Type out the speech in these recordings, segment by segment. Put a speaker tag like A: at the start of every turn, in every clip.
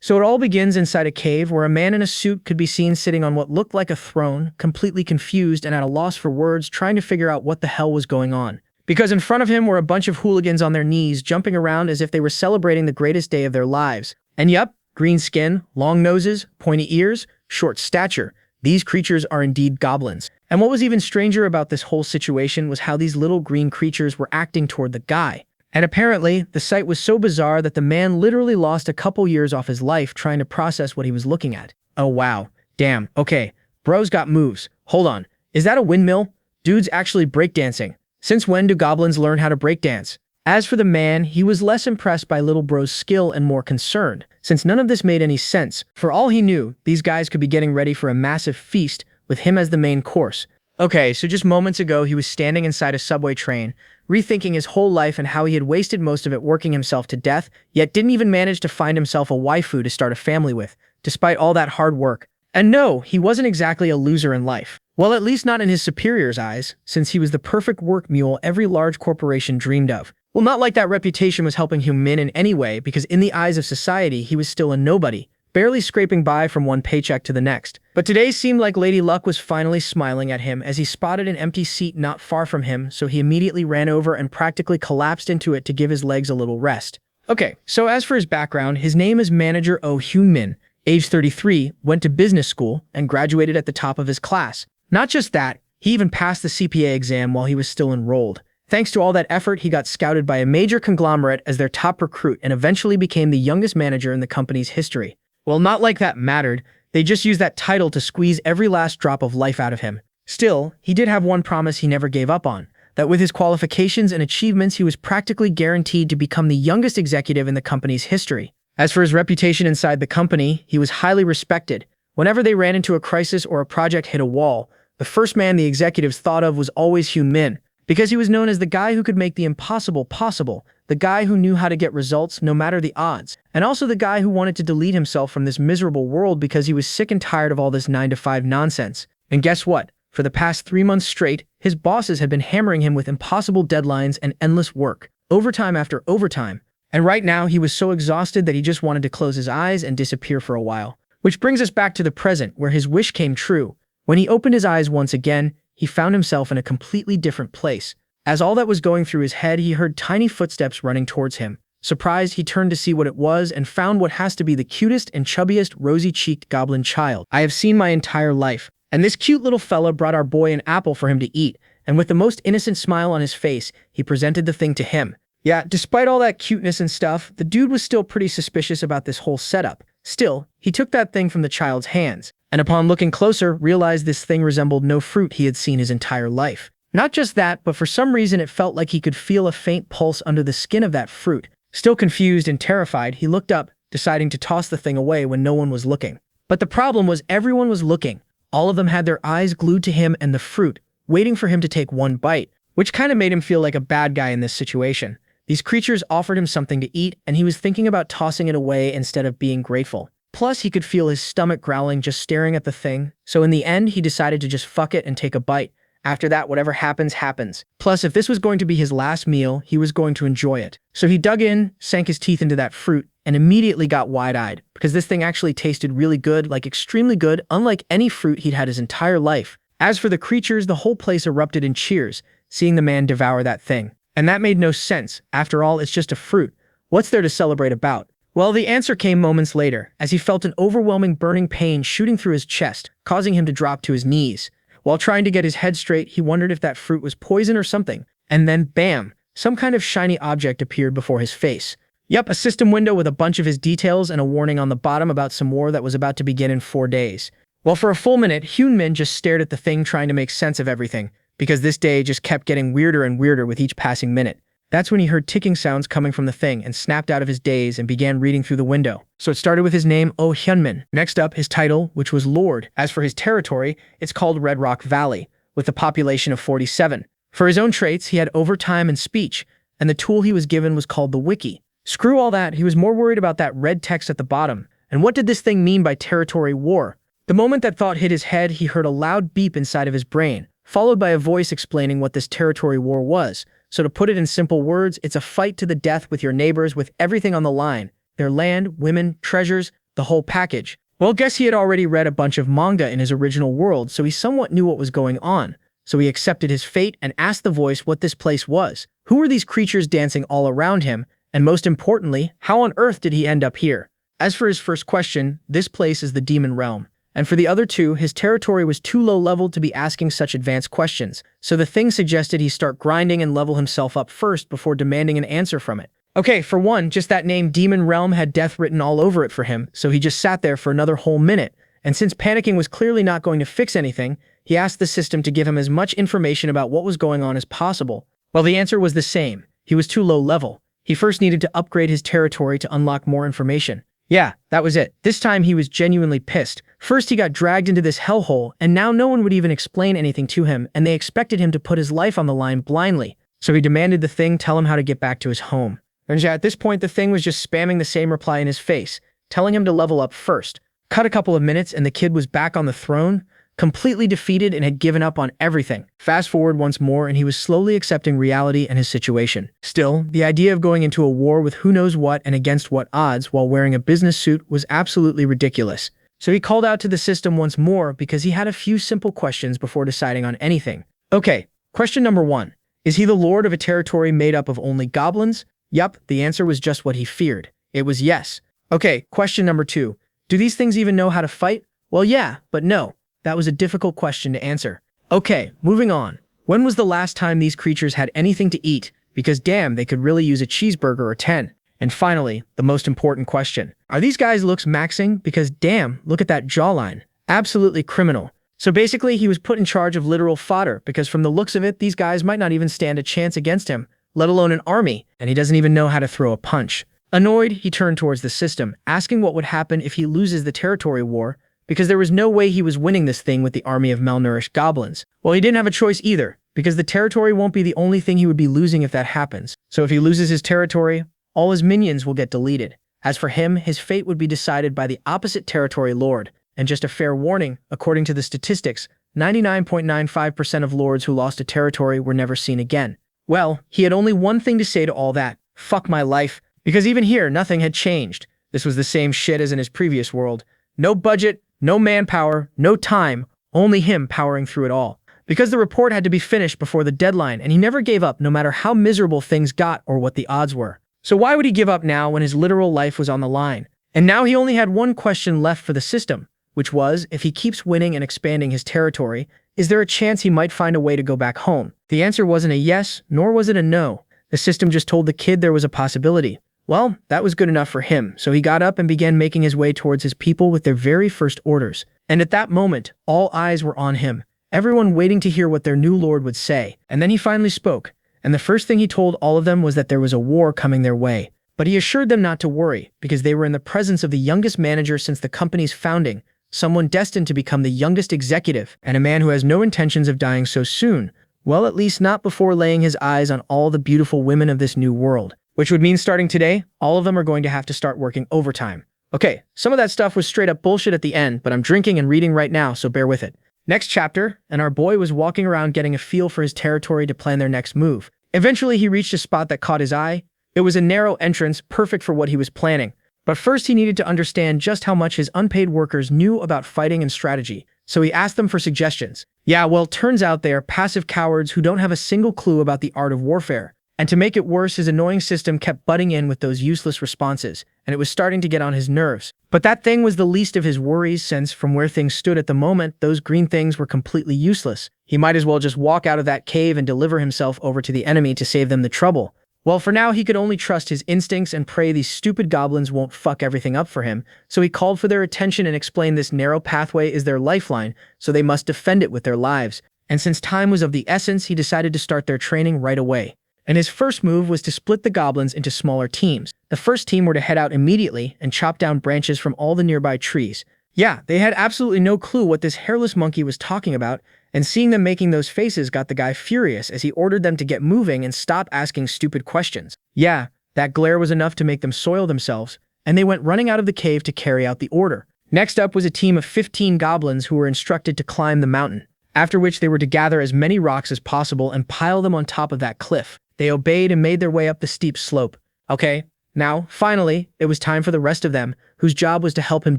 A: So it all begins inside a cave where a man in a suit could be seen sitting on what looked like a throne, completely confused and at a loss for words, trying to figure out what the hell was going on. Because in front of him were a bunch of hooligans on their knees, jumping around as if they were celebrating the greatest day of their lives. And yep, green skin, long noses, pointy ears, short stature. These creatures are indeed goblins. And what was even stranger about this whole situation was how these little green creatures were acting toward the guy. And apparently, the sight was so bizarre that the man literally lost a couple years off his life trying to process what he was looking at. Oh wow. Damn. Okay. Bro's got moves. Hold on. Is that a windmill? Dude's actually breakdancing. Since when do goblins learn how to breakdance? As for the man, he was less impressed by little bro's skill and more concerned, since none of this made any sense. For all he knew, these guys could be getting ready for a massive feast with him as the main course. Okay, so just moments ago, he was standing inside a subway train, rethinking his whole life and how he had wasted most of it working himself to death, yet didn't even manage to find himself a waifu to start a family with, despite all that hard work. And no, he wasn't exactly a loser in life. Well, at least not in his superior's eyes, since he was the perfect work mule every large corporation dreamed of. Well, not like that reputation was helping him in any way, because in the eyes of society, he was still a nobody, barely scraping by from one paycheck to the next. But today seemed like Lady Luck was finally smiling at him as he spotted an empty seat not far from him, so he immediately ran over and practically collapsed into it to give his legs a little rest. Okay, so as for his background, his name is Manager Oh Hyun-min, age 33, went to business school, and graduated at the top of his class. Not just that, he even passed the CPA exam while he was still enrolled. Thanks to all that effort, he got scouted by a major conglomerate as their top recruit and eventually became the youngest manager in the company's history. Well, not like that mattered. They just used that title to squeeze every last drop of life out of him. Still, he did have one promise he never gave up on, that with his qualifications and achievements, he was practically guaranteed to become the youngest executive in the company's history. As for his reputation inside the company, he was highly respected. Whenever they ran into a crisis or a project hit a wall, the first man the executives thought of was always Hyun-min, because he was known as the guy who could make the impossible possible, the guy who knew how to get results no matter the odds, and also the guy who wanted to delete himself from this miserable world because he was sick and tired of all this 9-to-5 nonsense. And guess what? For the past 3 months straight, his bosses had been hammering him with impossible deadlines and endless work, overtime after overtime. And right now, he was so exhausted that he just wanted to close his eyes and disappear for a while. Which brings us back to the present, where his wish came true. When he opened his eyes once again, he found himself in a completely different place. As all that was going through his head, he heard tiny footsteps running towards him. Surprised, he turned to see what it was and found what has to be the cutest and chubbiest rosy-cheeked goblin child I have seen my entire life. And this cute little fella brought our boy an apple for him to eat, and with the most innocent smile on his face, he presented the thing to him. Yeah, despite all that cuteness and stuff, the dude was still pretty suspicious about this whole setup. Still, he took that thing from the child's hands, and upon looking closer, realized this thing resembled no fruit he had seen his entire life. Not just that, but for some reason it felt like he could feel a faint pulse under the skin of that fruit. Still confused and terrified, he looked up, deciding to toss the thing away when no one was looking. But the problem was everyone was looking. All of them had their eyes glued to him and the fruit, waiting for him to take one bite, which kind of made him feel like a bad guy in this situation. These creatures offered him something to eat, and he was thinking about tossing it away instead of being grateful. Plus, he could feel his stomach growling just staring at the thing, so in the end, he decided to just fuck it and take a bite. After that, whatever happens, happens. Plus, if this was going to be his last meal, he was going to enjoy it. So he dug in, sank his teeth into that fruit, and immediately got wide-eyed, because this thing actually tasted really good, like extremely good, unlike any fruit he'd had his entire life. As for the creatures, the whole place erupted in cheers, seeing the man devour that thing. And that made no sense. After all, it's just a fruit. What's there to celebrate about? Well, the answer came moments later, as he felt an overwhelming burning pain shooting through his chest, causing him to drop to his knees. While trying to get his head straight, he wondered if that fruit was poison or something. And then, bam! Some kind of shiny object appeared before his face. Yep, a system window with a bunch of his details and a warning on the bottom about some war that was about to begin in 4 days. Well, for a full minute, Hyun-min just stared at the thing trying to make sense of everything, because this day just kept getting weirder and weirder with each passing minute. That's when he heard ticking sounds coming from the thing and snapped out of his daze and began reading through the window. So it started with his name, Oh Hyun-min. Next up, his title, which was Lord. As for his territory, it's called Red Rock Valley, with a population of 47. For his own traits, he had overtime and speech, and the tool he was given was called the Wiki. Screw all that, he was more worried about that red text at the bottom. And what did this thing mean by territory war? The moment that thought hit his head, he heard a loud beep inside of his brain, followed by a voice explaining what this territory war was. So to put it in simple words, it's a fight to the death with your neighbors with everything on the line. Their land, women, treasures, the whole package. Well, guess he had already read a bunch of manga in his original world, so he somewhat knew what was going on. So he accepted his fate and asked the voice what this place was. Who were these creatures dancing all around him? And most importantly, how on earth did he end up here? As for his first question, this place is the demon realm. And for the other two, his territory was too low level to be asking such advanced questions. So the thing suggested he start grinding and level himself up first before demanding an answer from it. Okay, for one, just that name Demon Realm had death written all over it for him, so he just sat there for another whole minute. And since panicking was clearly not going to fix anything, he asked the system to give him as much information about what was going on as possible. Well, the answer was the same. He was too low level. He first needed to upgrade his territory to unlock more information. Yeah, that was it. This time he was genuinely pissed. First he got dragged into this hellhole, and now no one would even explain anything to him, and they expected him to put his life on the line blindly. So he demanded the thing tell him how to get back to his home. And yeah, at this point the thing was just spamming the same reply in his face, telling him to level up first. Cut a couple of minutes and the kid was back on the throne, completely defeated and had given up on everything. Fast forward once more and he was slowly accepting reality and his situation. Still, the idea of going into a war with who knows what and against what odds while wearing a business suit was absolutely ridiculous. So he called out to the system once more because he had a few simple questions before deciding on anything. Okay, question number 1. Is he the lord of a territory made up of only goblins? Yup, the answer was just what he feared. It was yes. Okay, question number 2. Do these things even know how to fight? Well, yeah, but no. That was a difficult question to answer. Okay, moving on. When was the last time these creatures had anything to eat? Because damn, they could really use a cheeseburger or 10. And finally, the most important question. Are these guys looks maxing? Because damn, look at that jawline. Absolutely criminal. So basically, he was put in charge of literal fodder because from the looks of it, these guys might not even stand a chance against him, let alone an army, and he doesn't even know how to throw a punch. Annoyed, he turned towards the system, asking what would happen if he loses the territory war, because there was no way he was winning this thing with the army of malnourished goblins. Well, he didn't have a choice either, because the territory won't be the only thing he would be losing if that happens. So if he loses his territory, all his minions will get deleted. As for him, his fate would be decided by the opposite territory lord. And just a fair warning, according to the statistics, 99.95% of lords who lost a territory were never seen again. Well, he had only one thing to say to all that. Fuck my life. Because even here, nothing had changed. This was the same shit as in his previous world. No budget, no manpower, no time, only him powering through it all. Because the report had to be finished before the deadline, and he never gave up no matter how miserable things got or what the odds were. So why would he give up now when his literal life was on the line? And now he only had one question left for the system, which was, if he keeps winning and expanding his territory, is there a chance he might find a way to go back home? The answer wasn't a yes, nor was it a no. The system just told the kid there was a possibility. Well, that was good enough for him, so he got up and began making his way towards his people with their very first orders. And at that moment, all eyes were on him, everyone waiting to hear what their new lord would say. And then he finally spoke, and the first thing he told all of them was that there was a war coming their way. But he assured them not to worry, because they were in the presence of the youngest manager since the company's founding, someone destined to become the youngest executive, and a man who has no intentions of dying so soon. Well, at least not before laying his eyes on all the beautiful women of this new world. Which would mean starting today, all of them are going to have to start working overtime. Okay, some of that stuff was straight up bullshit at the end, but I'm drinking and reading right now, so bear with it. Next chapter, and our boy was walking around getting a feel for his territory to plan their next move. Eventually, he reached a spot that caught his eye. It was a narrow entrance, perfect for what he was planning. But first, he needed to understand just how much his unpaid workers knew about fighting and strategy, so he asked them for suggestions. Yeah, well, turns out they are passive cowards who don't have a single clue about the art of warfare. And to make it worse, his annoying system kept butting in with those useless responses, and it was starting to get on his nerves. But that thing was the least of his worries since, from where things stood at the moment, those green things were completely useless. He might as well just walk out of that cave and deliver himself over to the enemy to save them the trouble. Well, for now, he could only trust his instincts and pray these stupid goblins won't fuck everything up for him, so he called for their attention and explained this narrow pathway is their lifeline, so they must defend it with their lives. And since time was of the essence, he decided to start their training right away. And his first move was to split the goblins into smaller teams. The first team were to head out immediately and chop down branches from all the nearby trees. Yeah, they had absolutely no clue what this hairless monkey was talking about, and seeing them making those faces got the guy furious as he ordered them to get moving and stop asking stupid questions. Yeah, that glare was enough to make them soil themselves, and they went running out of the cave to carry out the order. Next up was a team of 15 goblins who were instructed to climb the mountain, after which they were to gather as many rocks as possible and pile them on top of that cliff. They obeyed and made their way up the steep slope. Okay, now, finally, it was time for the rest of them, whose job was to help him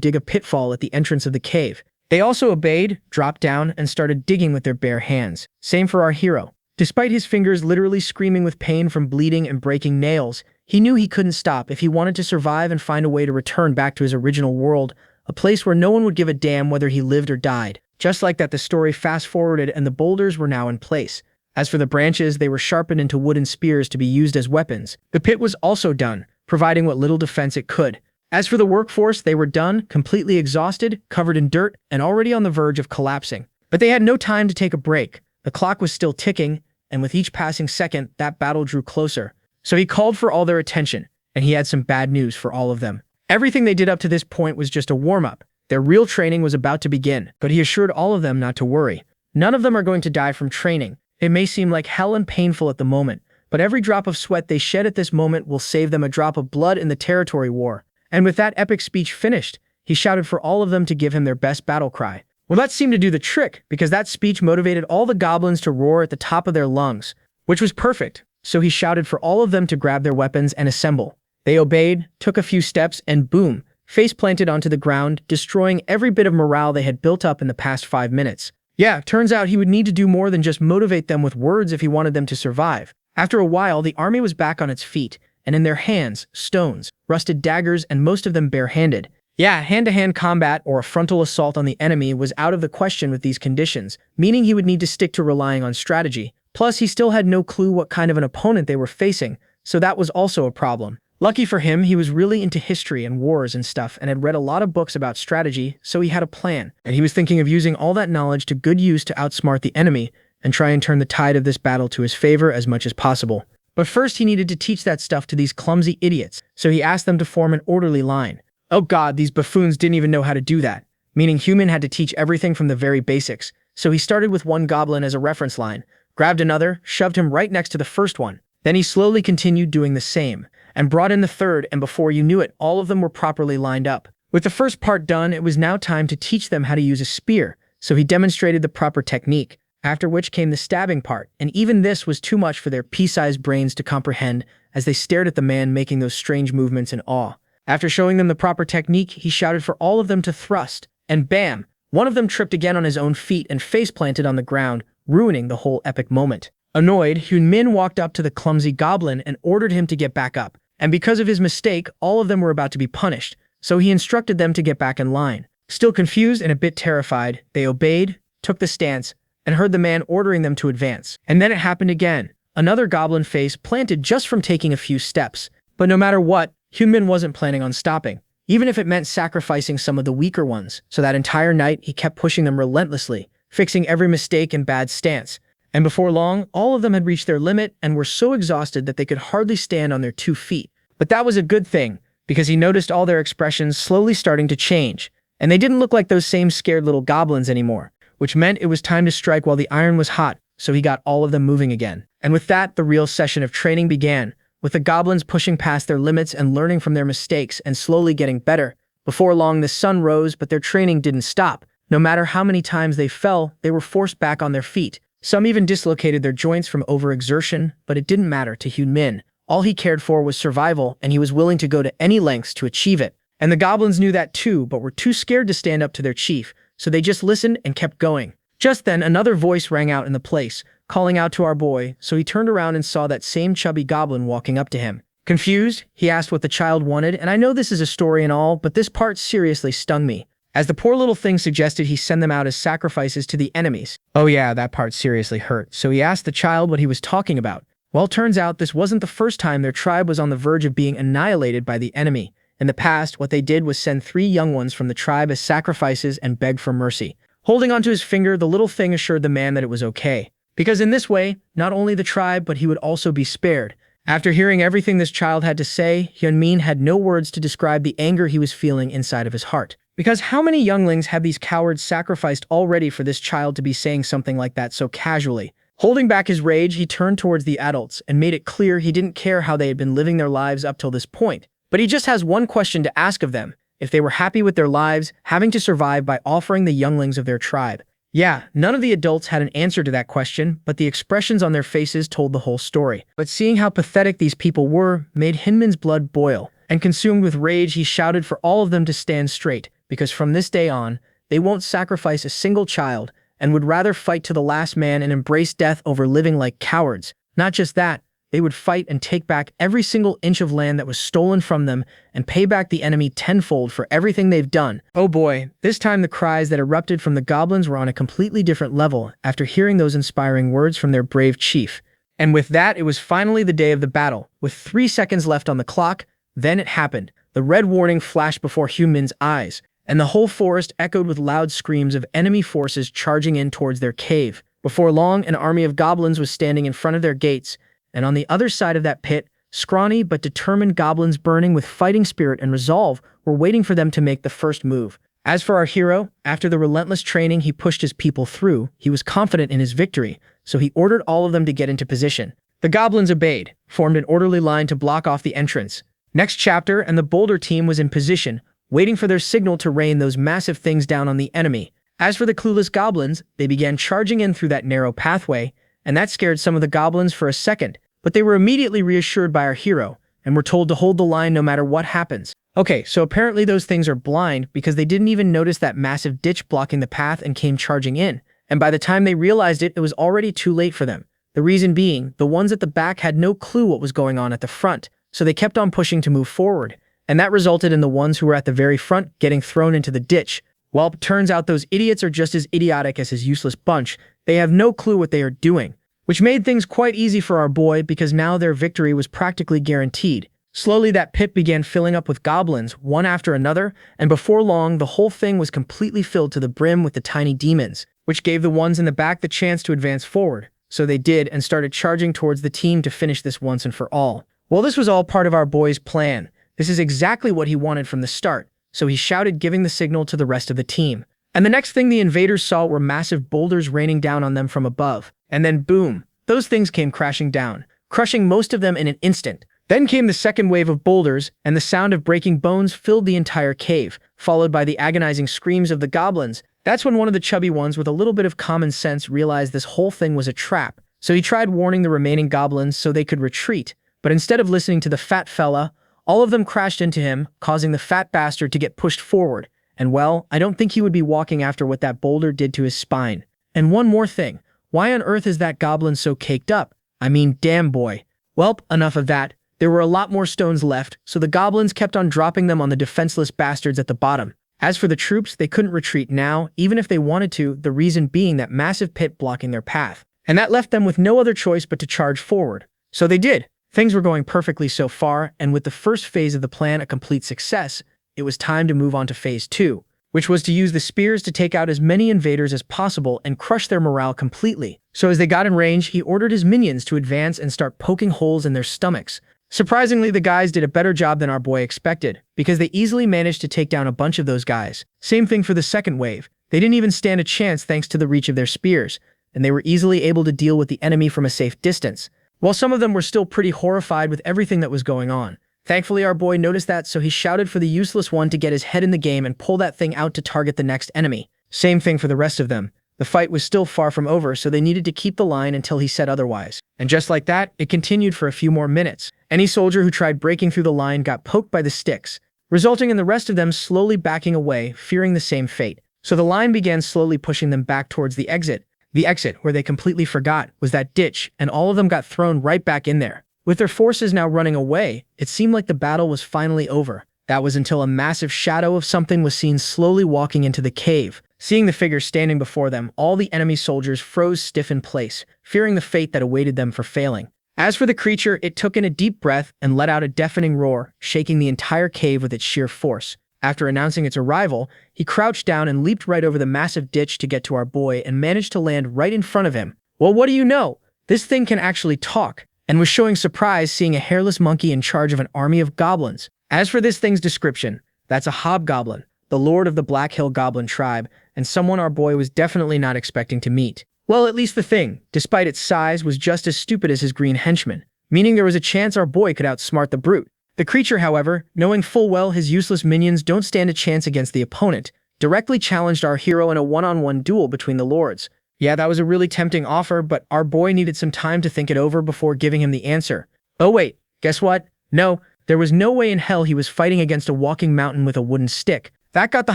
A: dig a pitfall at the entrance of the cave. They also obeyed, dropped down, and started digging with their bare hands. Same for our hero. Despite his fingers literally screaming with pain from bleeding and breaking nails, he knew he couldn't stop if he wanted to survive and find a way to return back to his original world, a place where no one would give a damn whether he lived or died. Just like that, the story fast-forwarded and the boulders were now in place. As for the branches, they were sharpened into wooden spears to be used as weapons. The pit was also done, providing what little defense it could. As for the workforce, they were done, completely exhausted, covered in dirt, and already on the verge of collapsing. But they had no time to take a break. The clock was still ticking, and with each passing second, that battle drew closer. So he called for all their attention, and he had some bad news for all of them. Everything they did up to this point was just a warm-up. Their real training was about to begin, but he assured all of them not to worry. None of them are going to die from training. It may seem like hell and painful at the moment, but every drop of sweat they shed at this moment will save them a drop of blood in the territory war. And with that epic speech finished, he shouted for all of them to give him their best battle cry. Well, that seemed to do the trick, because that speech motivated all the goblins to roar at the top of their lungs, which was perfect. So he shouted for all of them to grab their weapons and assemble. They obeyed, took a few steps, and boom, face planted onto the ground, destroying every bit of morale they had built up in the past 5 minutes. Yeah, turns out he would need to do more than just motivate them with words if he wanted them to survive. After a while, the army was back on its feet, and in their hands, stones, rusted daggers, and most of them bare-handed. Yeah, hand-to-hand combat or a frontal assault on the enemy was out of the question with these conditions, meaning he would need to stick to relying on strategy. Plus, he still had no clue what kind of an opponent they were facing, so that was also a problem. Lucky for him, he was really into history and wars and stuff and had read a lot of books about strategy, so he had a plan. And he was thinking of using all that knowledge to good use to outsmart the enemy and try and turn the tide of this battle to his favor as much as possible. But first, he needed to teach that stuff to these clumsy idiots, so he asked them to form an orderly line. Oh god, these buffoons didn't even know how to do that, meaning Human had to teach everything from the very basics. So he started with one goblin as a reference line, grabbed another, shoved him right next to the first one. Then he slowly continued doing the same, and brought in the third, and before you knew it, all of them were properly lined up. With the first part done, it was now time to teach them how to use a spear, so he demonstrated the proper technique, after which came the stabbing part, and even this was too much for their pea-sized brains to comprehend as they stared at the man making those strange movements in awe. After showing them the proper technique, he shouted for all of them to thrust, and bam! One of them tripped again on his own feet and face-planted on the ground, ruining the whole epic moment. Annoyed, Hyunmin walked up to the clumsy goblin and ordered him to get back up. And because of his mistake, all of them were about to be punished, so he instructed them to get back in line. Still confused and a bit terrified, they obeyed, took the stance, and heard the man ordering them to advance. And then it happened again. Another goblin face planted just from taking a few steps. But no matter what, Hyunmin wasn't planning on stopping, even if it meant sacrificing some of the weaker ones. So that entire night, he kept pushing them relentlessly, fixing every mistake and bad stance. And before long, all of them had reached their limit and were so exhausted that they could hardly stand on their 2 feet. But that was a good thing, because he noticed all their expressions slowly starting to change, and they didn't look like those same scared little goblins anymore, which meant it was time to strike while the iron was hot, so he got all of them moving again. And with that, the real session of training began, with the goblins pushing past their limits and learning from their mistakes and slowly getting better. Before long, the sun rose, but their training didn't stop. No matter how many times they fell, they were forced back on their feet. Some even dislocated their joints from overexertion, but it didn't matter to Hyunmin. All he cared for was survival, and he was willing to go to any lengths to achieve it. And the goblins knew that too, but were too scared to stand up to their chief, so they just listened and kept going. Just then, another voice rang out in the place, calling out to our boy, so he turned around and saw that same chubby goblin walking up to him. Confused, he asked what the child wanted, and I know this is a story and all, but this part seriously stung me, as the poor little thing suggested he send them out as sacrifices to the enemies. Oh yeah, that part seriously hurt, so he asked the child what he was talking about. Well, turns out this wasn't the first time their tribe was on the verge of being annihilated by the enemy. In the past, what they did was send 3 young ones from the tribe as sacrifices and beg for mercy. Holding onto his finger, the little thing assured the man that it was okay, because in this way, not only the tribe, but he would also be spared. After hearing everything this child had to say, Hyunmin had no words to describe the anger he was feeling inside of his heart. Because how many younglings have these cowards sacrificed already for this child to be saying something like that so casually? Holding back his rage, he turned towards the adults and made it clear he didn't care how they had been living their lives up till this point. But he just has one question to ask of them, if they were happy with their lives, having to survive by offering the younglings of their tribe. Yeah, none of the adults had an answer to that question, but the expressions on their faces told the whole story. But seeing how pathetic these people were made Hyunmin's blood boil. and consumed with rage, he shouted for all of them to stand straight, because from this day on, they won't sacrifice a single child and would rather fight to the last man and embrace death over living like cowards. Not just that, they would fight and take back every single inch of land that was stolen from them and pay back the enemy tenfold for everything they've done. Oh boy, this time the cries that erupted from the goblins were on a completely different level after hearing those inspiring words from their brave chief. And with that, it was finally the day of the battle. With 3 seconds left on the clock, then it happened. The red warning flashed before humans' eyes, and the whole forest echoed with loud screams of enemy forces charging in towards their cave. Before long, an army of goblins was standing in front of their gates, and on the other side of that pit, scrawny but determined goblins burning with fighting spirit and resolve were waiting for them to make the first move. As for our hero, after the relentless training he pushed his people through, he was confident in his victory, so he ordered all of them to get into position. The goblins obeyed, formed an orderly line to block off the entrance. Next chapter, and the boulder team was in position, waiting for their signal to rain those massive things down on the enemy. As for the clueless goblins, they began charging in through that narrow pathway, and that scared some of the goblins for a second, but they were immediately reassured by our hero, and were told to hold the line no matter what happens. Okay, so apparently those things are blind because they didn't even notice that massive ditch blocking the path and came charging in, and by the time they realized it, it was already too late for them. The reason being, the ones at the back had no clue what was going on at the front, so they kept on pushing to move forward, and that resulted in the ones who were at the very front getting thrown into the ditch. Well, it turns out those idiots are just as idiotic as his useless bunch. They have no clue what they are doing, which made things quite easy for our boy because now their victory was practically guaranteed. Slowly, that pit began filling up with goblins, one after another, and before long, the whole thing was completely filled to the brim with the tiny demons, which gave the ones in the back the chance to advance forward. So they did and started charging towards the team to finish this once and for all. Well, this was all part of our boy's plan. This is exactly what he wanted from the start, so he shouted, giving the signal to the rest of the team. And the next thing the invaders saw were massive boulders raining down on them from above. And then boom, those things came crashing down, crushing most of them in an instant. Then came the second wave of boulders, and the sound of breaking bones filled the entire cave, followed by the agonizing screams of the goblins. That's when one of the chubby ones with a little bit of common sense realized this whole thing was a trap, so he tried warning the remaining goblins so they could retreat. But instead of listening to the fat fella, all of them crashed into him, causing the fat bastard to get pushed forward. And well, I don't think he would be walking after what that boulder did to his spine. And one more thing, why on earth is that goblin so caked up? I mean, damn boy. Welp, enough of that. There were a lot more stones left, so the goblins kept on dropping them on the defenseless bastards at the bottom. As for the troops, they couldn't retreat now, even if they wanted to, the reason being that massive pit blocking their path. And that left them with no other choice but to charge forward. So they did. Things were going perfectly so far, and with the first phase of the plan a complete success, it was time to move on to phase 2, which was to use the spears to take out as many invaders as possible and crush their morale completely. So as they got in range, he ordered his minions to advance and start poking holes in their stomachs. Surprisingly, the guys did a better job than our boy expected, because they easily managed to take down a bunch of those guys. Same thing for the second wave. They didn't even stand a chance thanks to the reach of their spears, and they were easily able to deal with the enemy from a safe distance. While some of them were still pretty horrified with everything that was going on. Thankfully, our boy noticed that, so he shouted for the useless one to get his head in the game and pull that thing out to target the next enemy. Same thing for the rest of them. The fight was still far from over, so they needed to keep the line until he said otherwise. And just like that, it continued for a few more minutes. Any soldier who tried breaking through the line got poked by the sticks, resulting in the rest of them slowly backing away, fearing the same fate. So the line began slowly pushing them back towards the exit. The exit, where they completely forgot, was that ditch, and all of them got thrown right back in there. With their forces now running away, it seemed like the battle was finally over. That was until a massive shadow of something was seen slowly walking into the cave. Seeing the figure standing before them, all the enemy soldiers froze stiff in place, fearing the fate that awaited them for failing. As for the creature, it took in a deep breath and let out a deafening roar, shaking the entire cave with its sheer force. After announcing its arrival, he crouched down and leaped right over the massive ditch to get to our boy and managed to land right in front of him. Well, what do you know? This thing can actually talk, and was showing surprise seeing a hairless monkey in charge of an army of goblins. As for this thing's description, that's a hobgoblin, the lord of the Black Hill Goblin tribe, and someone our boy was definitely not expecting to meet. Well, at least the thing, despite its size, was just as stupid as his green henchman, meaning there was a chance our boy could outsmart the brute. The creature, however, knowing full well his useless minions don't stand a chance against the opponent, directly challenged our hero in a one-on-one duel between the lords. Yeah, that was a really tempting offer, but our boy needed some time to think it over before giving him the answer. Oh wait, guess what? No, There was no way in hell he was fighting against a walking mountain with a wooden stick. That got the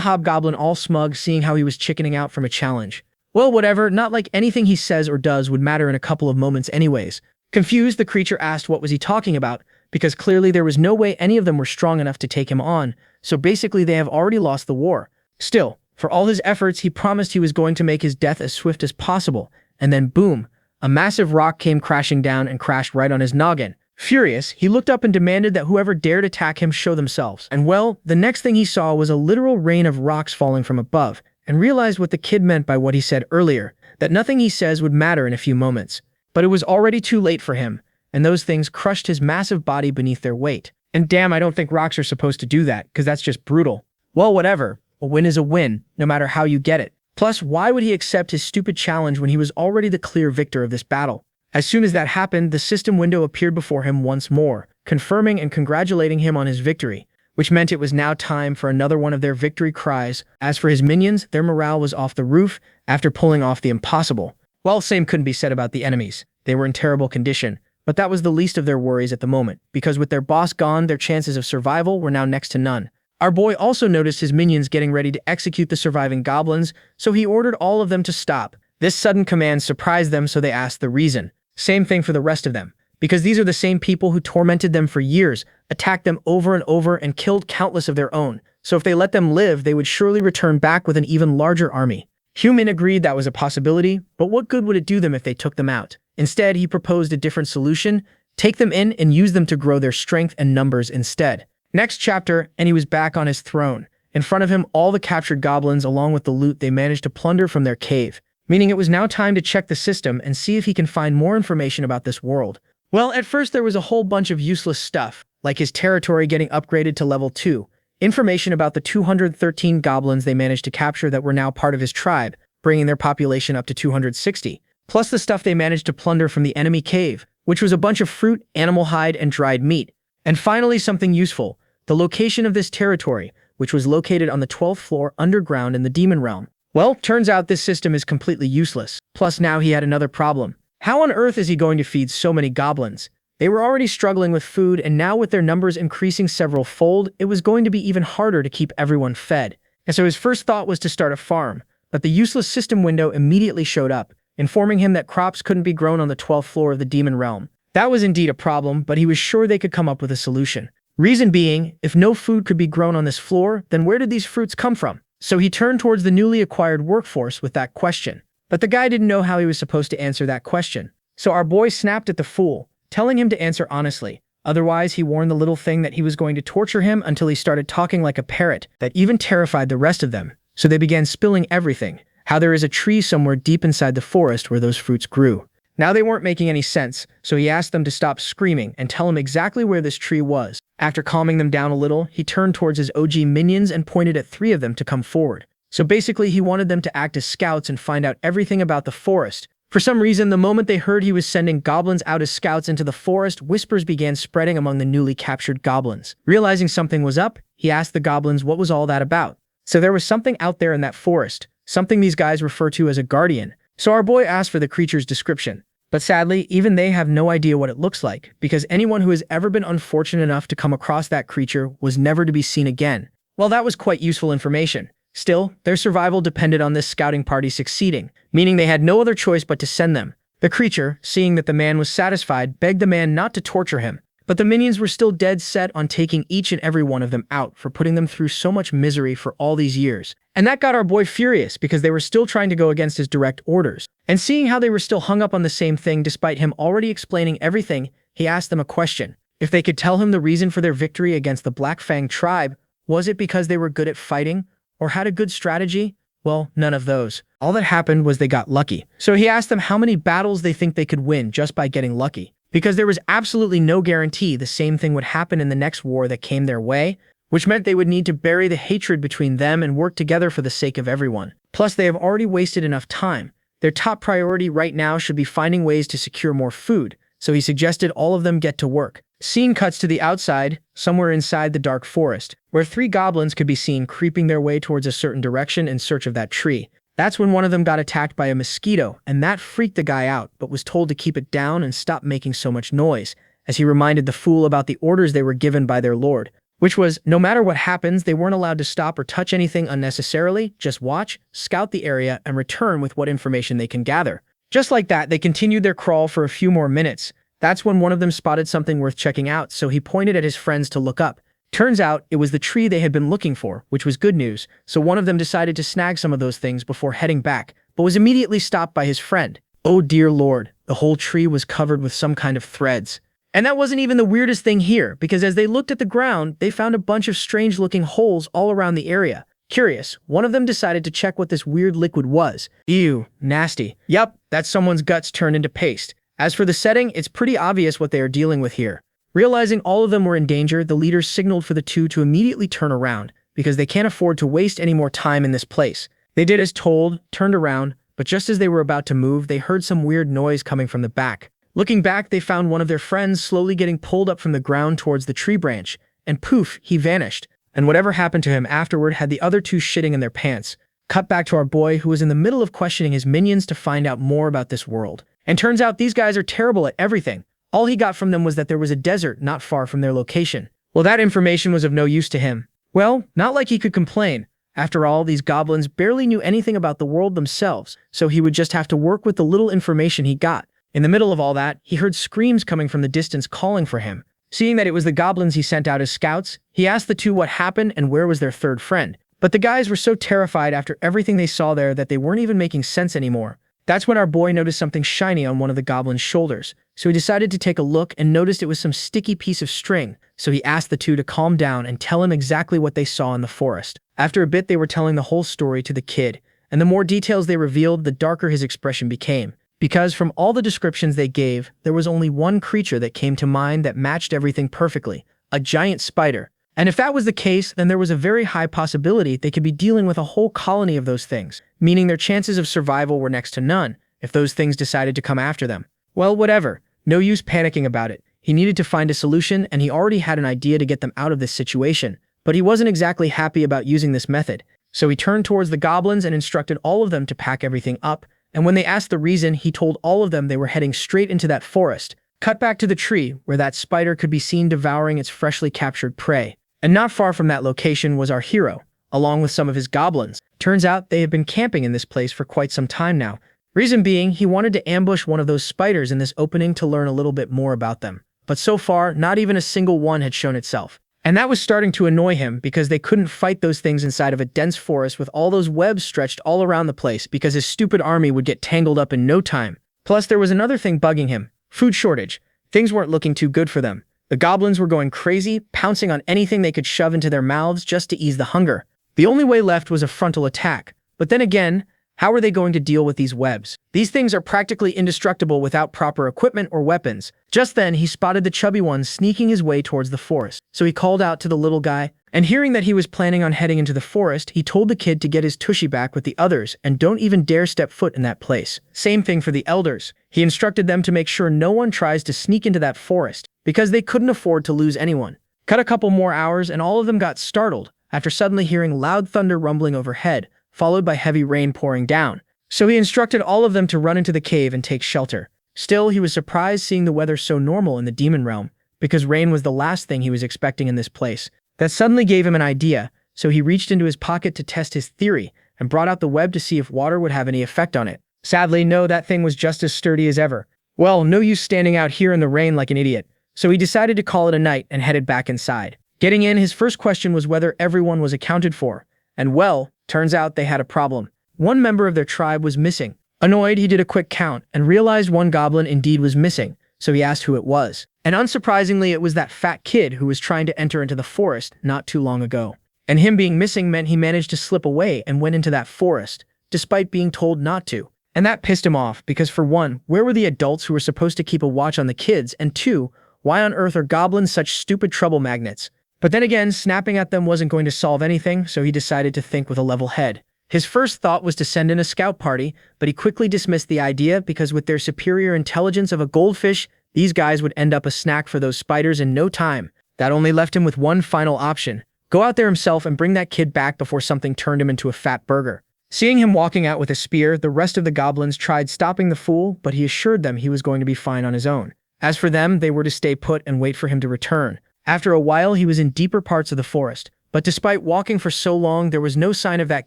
A: hobgoblin all smug, seeing how he was chickening out from a challenge. Well, whatever, not like anything he says or does would matter in a couple of moments anyways. Confused, the creature asked what was he talking about, because clearly there was no way any of them were strong enough to take him on, so basically they have already lost the war. Still, for all his efforts, he promised he was going to make his death as swift as possible, and then boom, a massive rock came crashing down and crashed right on his noggin. Furious, he looked up and demanded that whoever dared attack him show themselves. And well, the next thing he saw was a literal rain of rocks falling from above, and realized what the kid meant by what he said earlier, that nothing he says would matter in a few moments. But it was already too late for him, and those things crushed his massive body beneath their weight. And damn, I don't think rocks are supposed to do that, because that's just brutal. Well, whatever. A win is a win, no matter how you get it. Plus, why would he accept his stupid challenge when he was already the clear victor of this battle? As soon as that happened, the system window appeared before him once more, confirming and congratulating him on his victory, which meant it was now time for another one of their victory cries. As for his minions, their morale was off the roof after pulling off the impossible. Well, same couldn't be said about the enemies. They were in terrible condition, but that was the least of their worries at the moment, because with their boss gone, their chances of survival were now next to none. Our boy also noticed his minions getting ready to execute the surviving goblins, so he ordered all of them to stop. This sudden command surprised them, so they asked the reason. Same thing for the rest of them, because these are the same people who tormented them for years, attacked them over and over, and killed countless of their own. So if they let them live, they would surely return back with an even larger army. Human agreed that was a possibility, but what good would it do them if they took them out? Instead, he proposed a different solution: take them in and use them to grow their strength and numbers instead. Next chapter, and he was back on his throne. In front of him, all the captured goblins along with the loot they managed to plunder from their cave, meaning it was now time to check the system and see if he can find more information about this world. Well, at first there was a whole bunch of useless stuff, like his territory getting upgraded to level 2, information about the 213 goblins they managed to capture that were now part of his tribe, bringing their population up to 260, plus the stuff they managed to plunder from the enemy cave, which was a bunch of fruit, animal hide, and dried meat. And finally, something useful: the location of this territory, which was located on the 12th floor underground in the demon realm. Well, turns out this system is completely useless. Plus now he had another problem. How on earth is he going to feed so many goblins? They were already struggling with food, and now with their numbers increasing several fold, it was going to be even harder to keep everyone fed. And so his first thought was to start a farm, but the useless system window immediately showed up, informing him that crops couldn't be grown on the 12th floor of the demon realm. That was indeed a problem, but he was sure they could come up with a solution. Reason being, if no food could be grown on this floor, then where did these fruits come from? So he turned towards the newly acquired workforce with that question. But the guy didn't know how he was supposed to answer that question. So our boy snapped at the fool, telling him to answer honestly. Otherwise, he warned the little thing that he was going to torture him until he started talking like a parrot, that even terrified the rest of them. So they began spilling everything, how there is a tree somewhere deep inside the forest where those fruits grew. Now they weren't making any sense, so he asked them to stop screaming and tell him exactly where this tree was. After calming them down a little, he turned towards his OG minions and pointed at 3 of them to come forward. So basically, he wanted them to act as scouts and find out everything about the forest. For some reason, the moment they heard he was sending goblins out as scouts into the forest, whispers began spreading among the newly captured goblins. Realizing something was up, he asked the goblins what was all that about. So there was something out there in that forest, something these guys refer to as a guardian. So our boy asked for the creature's description. But sadly, even they have no idea what it looks like, because anyone who has ever been unfortunate enough to come across that creature was never to be seen again. Well, that was quite useful information. Still, their survival depended on this scouting party succeeding, meaning they had no other choice but to send them. The creature, seeing that the man was satisfied, begged the man not to torture him. But the minions were still dead set on taking each and every one of them out for putting them through so much misery for all these years. And that got our boy furious, because they were still trying to go against his direct orders. And seeing how they were still hung up on the same thing despite him already explaining everything, he asked them a question. If they could tell him the reason for their victory against the Black Fang tribe, was it because they were good at fighting or had a good strategy? Well, none of those. All that happened was they got lucky. So he asked them how many battles they think they could win just by getting lucky, because there was absolutely no guarantee the same thing would happen in the next war that came their way, which meant they would need to bury the hatred between them and work together for the sake of everyone. Plus, they have already wasted enough time. Their top priority right now should be finding ways to secure more food, so he suggested all of them get to work. Scene cuts to the outside, somewhere inside the dark forest, where 3 goblins could be seen creeping their way towards a certain direction in search of that tree. That's when one of them got attacked by a mosquito, and that freaked the guy out, but was told to keep it down and stop making so much noise, as he reminded the fool about the orders they were given by their lord, which was, no matter what happens, they weren't allowed to stop or touch anything unnecessarily, just watch, scout the area, and return with what information they can gather. Just like that, they continued their crawl for a few more minutes. That's when one of them spotted something worth checking out, so he pointed at his friends to look up. Turns out, it was the tree they had been looking for, which was good news, so one of them decided to snag some of those things before heading back, but was immediately stopped by his friend. Oh dear lord, the whole tree was covered with some kind of threads. And that wasn't even the weirdest thing here, because as they looked at the ground, they found a bunch of strange-looking holes all around the area. Curious, one of them decided to check what this weird liquid was. Ew, nasty. Yup, that's someone's guts turned into paste. As for the setting, it's pretty obvious what they are dealing with here. Realizing all of them were in danger, the leaders signaled for the two to immediately turn around, because they can't afford to waste any more time in this place. They did as told, turned around, but just as they were about to move, they heard some weird noise coming from the back. Looking back, they found one of their friends slowly getting pulled up from the ground towards the tree branch, and poof, he vanished. And whatever happened to him afterward had the other two shitting in their pants. Cut back to our boy, who was in the middle of questioning his minions to find out more about this world. And turns out these guys are terrible at everything. All he got from them was that there was a desert not far from their location. Well, that information was of no use to him. Well, not like he could complain. After all, these goblins barely knew anything about the world themselves, so he would just have to work with the little information he got. In the middle of all that, he heard screams coming from the distance calling for him. Seeing that it was the goblins he sent out as scouts, he asked the two what happened and where was their third friend. But the guys were so terrified after everything they saw there that they weren't even making sense anymore. That's when our boy noticed something shiny on one of the goblins' shoulders, so he decided to take a look and noticed it was some sticky piece of string, so he asked the two to calm down and tell him exactly what they saw in the forest. After a bit, they were telling the whole story to the kid, and the more details they revealed, the darker his expression became. Because from all the descriptions they gave, there was only one creature that came to mind that matched everything perfectly, a giant spider. And if that was the case, then there was a very high possibility they could be dealing with a whole colony of those things, meaning their chances of survival were next to none if those things decided to come after them. Well, whatever. No use panicking about it. He needed to find a solution, and he already had an idea to get them out of this situation. But he wasn't exactly happy about using this method. So he turned towards the goblins and instructed all of them to pack everything up, and when they asked the reason, he told all of them they were heading straight into that forest. Cut back to the tree, where that spider could be seen devouring its freshly captured prey. And not far from that location was our hero, along with some of his goblins. Turns out they had been camping in this place for quite some time now. Reason being, he wanted to ambush one of those spiders in this opening to learn a little bit more about them. But so far, not even a single one had shown itself. And that was starting to annoy him because they couldn't fight those things inside of a dense forest with all those webs stretched all around the place because his stupid army would get tangled up in no time. Plus, there was another thing bugging him. Food shortage. Things weren't looking too good for them. The goblins were going crazy, pouncing on anything they could shove into their mouths just to ease the hunger. The only way left was a frontal attack. But then again, how are they going to deal with these webs? These things are practically indestructible without proper equipment or weapons. Just then, he spotted the chubby one sneaking his way towards the forest. So he called out to the little guy, and hearing that he was planning on heading into the forest, he told the kid to get his tushy back with the others and don't even dare step foot in that place. Same thing for the elders. He instructed them to make sure no one tries to sneak into that forest, because they couldn't afford to lose anyone. Cut a couple more hours, and all of them got startled after suddenly hearing loud thunder rumbling overhead, followed by heavy rain pouring down. So he instructed all of them to run into the cave and take shelter. Still, he was surprised seeing the weather so normal in the demon realm, because rain was the last thing he was expecting in this place. That suddenly gave him an idea, so he reached into his pocket to test his theory and brought out the web to see if water would have any effect on it. Sadly, no, that thing was just as sturdy as ever. Well, no use standing out here in the rain like an idiot, so he decided to call it a night and headed back inside. Getting in, his first question was whether everyone was accounted for, and well, turns out they had a problem. One member of their tribe was missing. Annoyed, he did a quick count and realized one goblin indeed was missing, so he asked who it was. And unsurprisingly, it was that fat kid who was trying to enter into the forest not too long ago. And him being missing meant he managed to slip away and went into that forest, despite being told not to. And that pissed him off because, for one, where were the adults who were supposed to keep a watch on the kids, and two, why on earth are goblins such stupid trouble magnets? But then again, snapping at them wasn't going to solve anything, so he decided to think with a level head. His first thought was to send in a scout party, but he quickly dismissed the idea because with their superior intelligence of a goldfish, these guys would end up a snack for those spiders in no time. That only left him with one final option. Go out there himself and bring that kid back before something turned him into a fat burger. Seeing him walking out with a spear, the rest of the goblins tried stopping the fool, but he assured them he was going to be fine on his own. As for them, they were to stay put and wait for him to return. After a while, he was in deeper parts of the forest, but despite walking for so long, there was no sign of that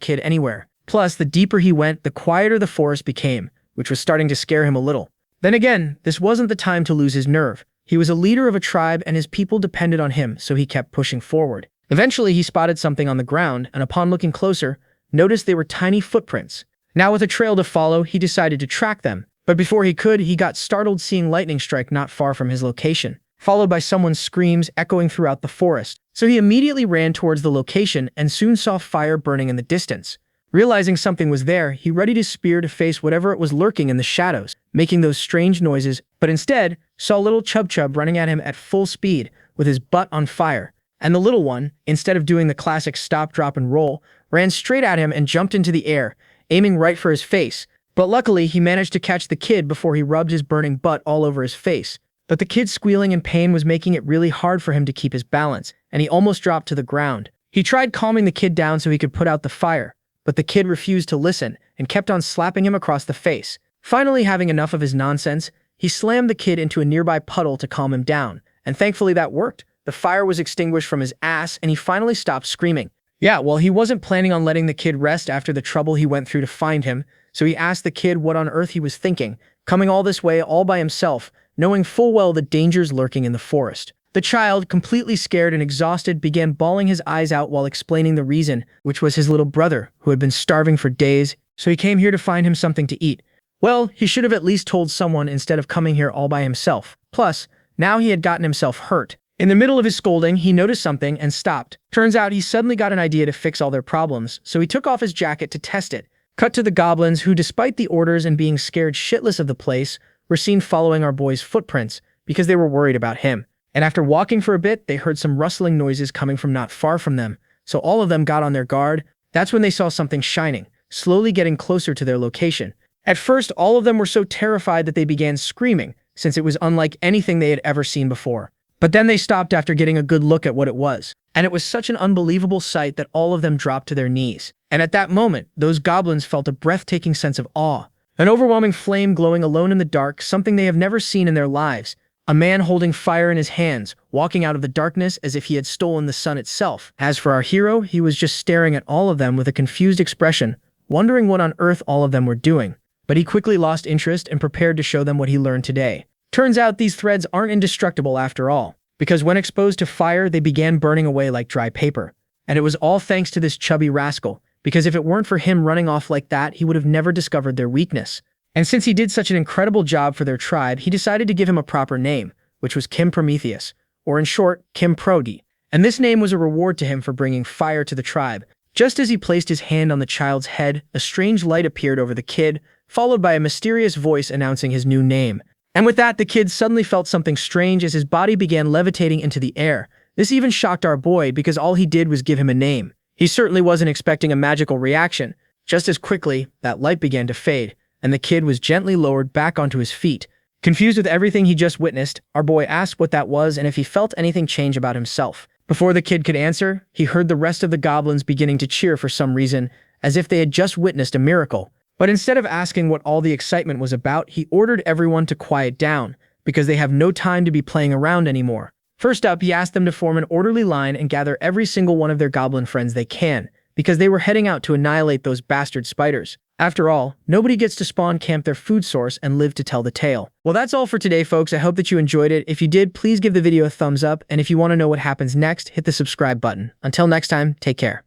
A: kid anywhere. Plus, the deeper he went, the quieter the forest became, which was starting to scare him a little. Then again, this wasn't the time to lose his nerve. He was a leader of a tribe and his people depended on him, so he kept pushing forward. Eventually, he spotted something on the ground, and upon looking closer, noticed they were tiny footprints. Now with a trail to follow, he decided to track them. But before he could, he got startled seeing lightning strike not far from his location, followed by someone's screams echoing throughout the forest. So he immediately ran towards the location and soon saw fire burning in the distance. Realizing something was there, he readied his spear to face whatever it was lurking in the shadows, making those strange noises, but instead saw little Chub Chub running at him at full speed with his butt on fire. And the little one, instead of doing the classic stop, drop, and roll, ran straight at him and jumped into the air, aiming right for his face. But luckily, he managed to catch the kid before he rubbed his burning butt all over his face. But the kid squealing in pain was making it really hard for him to keep his balance, and he almost dropped to the ground. He tried calming the kid down so he could put out the fire, but the kid refused to listen and kept on slapping him across the face. Finally, having enough of his nonsense, he slammed the kid into a nearby puddle to calm him down, and thankfully that worked. The fire was extinguished from his ass, and he finally stopped screaming. Yeah, well, he wasn't planning on letting the kid rest after the trouble he went through to find him, so he asked the kid what on earth he was thinking, coming all this way all by himself, knowing full well the dangers lurking in the forest. The child, completely scared and exhausted, began bawling his eyes out while explaining the reason, which was his little brother, who had been starving for days, so he came here to find him something to eat. Well, he should have at least told someone instead of coming here all by himself. Plus, now he had gotten himself hurt. In the middle of his scolding, he noticed something and stopped. Turns out he suddenly got an idea to fix all their problems, so he took off his jacket to test it. Cut to the goblins who, despite the orders and being scared shitless of the place, were seen following our boy's footprints because they were worried about him. And after walking for a bit, they heard some rustling noises coming from not far from them, so all of them got on their guard. That's when they saw something shining, slowly getting closer to their location. At first, all of them were so terrified that they began screaming, since it was unlike anything they had ever seen before. But then they stopped after getting a good look at what it was, and it was such an unbelievable sight that all of them dropped to their knees. And at that moment, those goblins felt a breathtaking sense of awe. An overwhelming flame glowing alone in the dark, something they have never seen in their lives. A man holding fire in his hands, walking out of the darkness as if he had stolen the sun itself. As for our hero, he was just staring at all of them with a confused expression, wondering what on earth all of them were doing. But he quickly lost interest and prepared to show them what he learned today. Turns out these threads aren't indestructible after all, because when exposed to fire, they began burning away like dry paper. And it was all thanks to this chubby rascal, because if it weren't for him running off like that, he would have never discovered their weakness. And since he did such an incredible job for their tribe, he decided to give him a proper name, which was Kim Prometheus, or in short, Kim Prodi. And this name was a reward to him for bringing fire to the tribe. Just as he placed his hand on the child's head, a strange light appeared over the kid, followed by a mysterious voice announcing his new name. And with that, the kid suddenly felt something strange as his body began levitating into the air. This even shocked our boy because all he did was give him a name. He certainly wasn't expecting a magical reaction. Just as quickly, that light began to fade, and the kid was gently lowered back onto his feet. Confused with everything he just witnessed, our boy asked what that was and if he felt anything change about himself. Before the kid could answer, he heard the rest of the goblins beginning to cheer for some reason, as if they had just witnessed a miracle. But instead of asking what all the excitement was about, he ordered everyone to quiet down, because they have no time to be playing around anymore. First up, he asked them to form an orderly line and gather every single one of their goblin friends they can, because they were heading out to annihilate those bastard spiders. After all, nobody gets to spawn camp their food source and live to tell the tale. Well, that's all for today, folks. I hope that you enjoyed it. If you did, please give the video a thumbs up, and if you want to know what happens next, hit the subscribe button. Until next time, take care.